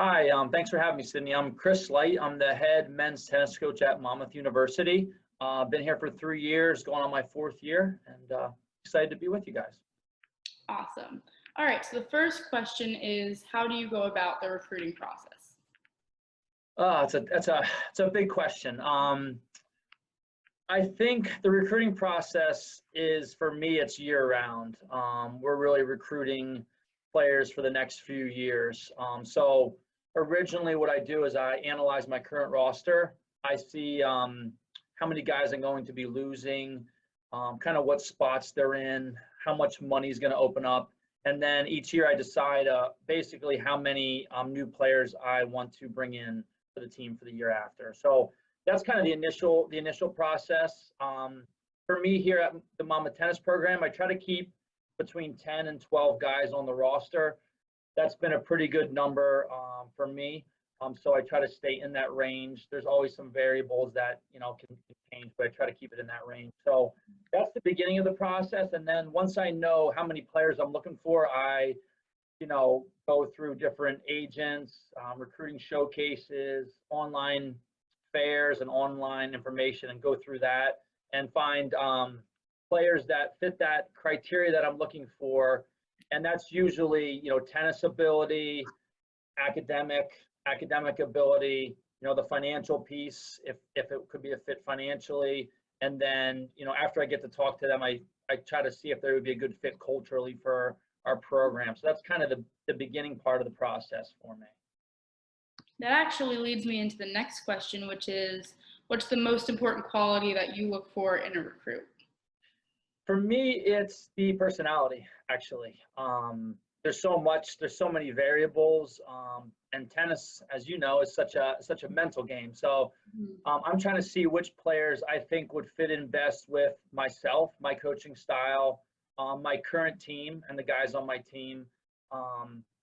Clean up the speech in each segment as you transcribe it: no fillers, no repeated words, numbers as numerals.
Hi, thanks for having me, Sydney. I'm Chris Leicht. I'm the head men's tennis coach at Monmouth University. Been here for 3 years, going on my fourth year, and excited to be with you guys. Awesome. All right, so the first question is, how do you go about the recruiting process? It's a big question. I think the recruiting process is, for me, it's year round. We're really recruiting players for the next few years. So originally what I do is I analyze my current roster. I see how many guys I'm going to be losing, kind of what spots they're in, how much money is going to open up. And then each year I decide basically how many new players I want to bring in for the team for the year after. So that's kind of the initial process. For me here at the Monmouth Tennis Program, I try to keep between 10 and 12 guys on the roster. That's been a pretty good number for me. So I try to stay in that range. There's always some variables that can change, but I try to keep it in that range. So that's the beginning of the process. And then once I know how many players I'm looking for, I go through different agents, recruiting showcases, online fairs and online information, and go through that and find players that fit that criteria that I'm looking for. And that's usually, tennis ability, academic ability, the financial piece, if it could be a fit financially. And then, after I get to talk to them, I try to see if there would be a good fit culturally for our program. So that's kind of the beginning part of the process for me. That actually leads me into the next question, which is, what's the most important quality that you look for in a recruit? For me, it's the personality, actually. There's so many variables, and tennis, as you know, is such a mental game. So I'm trying to see which players I think would fit in best with myself, my coaching style, my current team, and the guys on my team.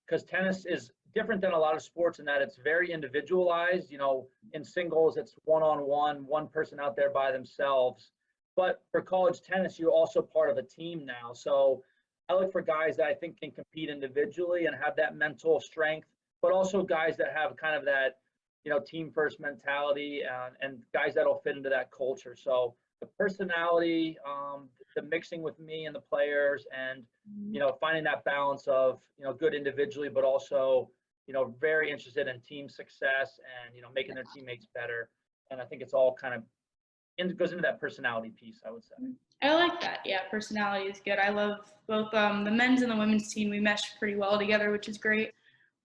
Because tennis is different than a lot of sports in that it's very individualized. In singles, it's one-on-one, one person out there by themselves. But for college tennis, you're also part of a team now. So I look for guys that I think can compete individually and have that mental strength, but also guys that have kind of that, team first mentality, and guys that'll fit into that culture. So the personality, the mixing with me and the players, and, finding that balance of, good individually, but also, very interested in team success and, making their teammates better. And I think it's all kind of goes into that personality piece, I would say. I like that. Yeah, personality is good. I love both the men's and the women's team. We mesh pretty well together, which is great.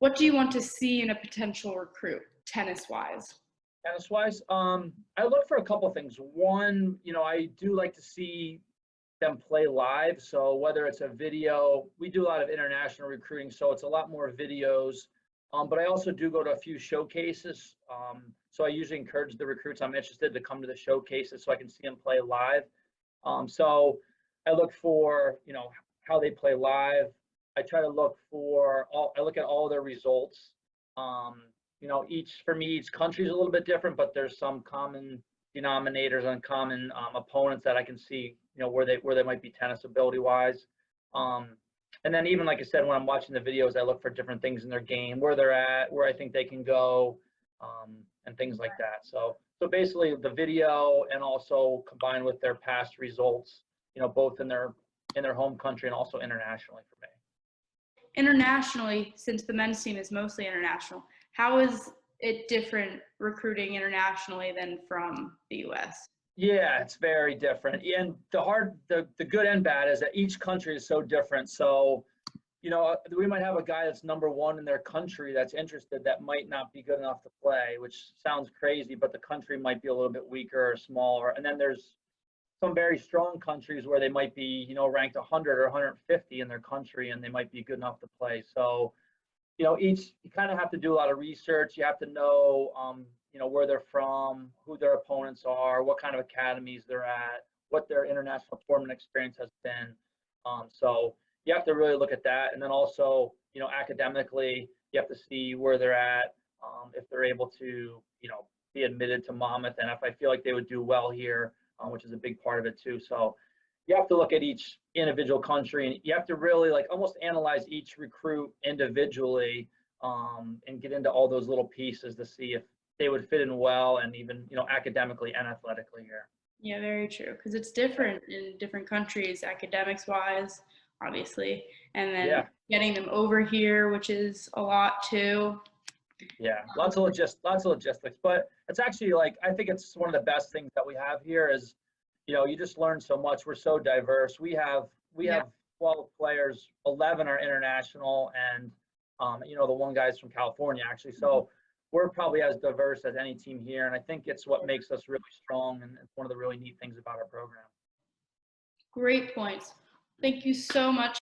What do you want to see in a potential recruit, tennis-wise? Tennis-wise, I look for a couple of things. One, I do like to see them play live. So whether it's a video, we do a lot of international recruiting, so it's a lot more videos. But I also do go to a few showcases. So I usually encourage the recruits I'm interested to come to the showcases so I can see them play live. So I look for, how they play live. I try to look at all their results. For me, each country is a little bit different, but there's some common denominators and common opponents that I can see, where they might be tennis ability wise. And then even, like I said, when I'm watching the videos, I look for different things in their game, where they're at, where I think they can go, and things like that. So basically the video, and also combined with their past results, both in their home country and also internationally for me. Internationally, since the men's team is mostly international, how is it different recruiting internationally than from the U.S.? Yeah, it's very different. And the good and bad is that each country is so different. So, we might have a guy that's number one in their country that's interested that might not be good enough to play, which sounds crazy, but the country might be a little bit weaker or smaller. And then there's some very strong countries where they might be, ranked 100 or 150 in their country, and they might be good enough to play. So, you kind of have to do a lot of research. You have to know, where they're from, who their opponents are, what kind of academies they're at, what their international tournament experience has been. So you have to really look at that. And then also, academically, you have to see where they're at, if they're able to, be admitted to Monmouth, and if I feel like they would do well here, which is a big part of it too. So you have to look at each individual country, and you have to really almost analyze each recruit individually, and get into all those little pieces to see if they would fit in well and even, academically and athletically here. Yeah, very true. Because it's different in different countries, academics wise, obviously, and then getting them over here, which is a lot too. Yeah, lots of logistics, but it's actually I think it's one of the best things that we have here is, you just learn so much. We're so diverse. We have 12 players, 11 are international, and the one guy's from California actually. So we're probably as diverse as any team here, and I think it's what makes us really strong, and it's one of the really neat things about our program. Great points. Thank you so much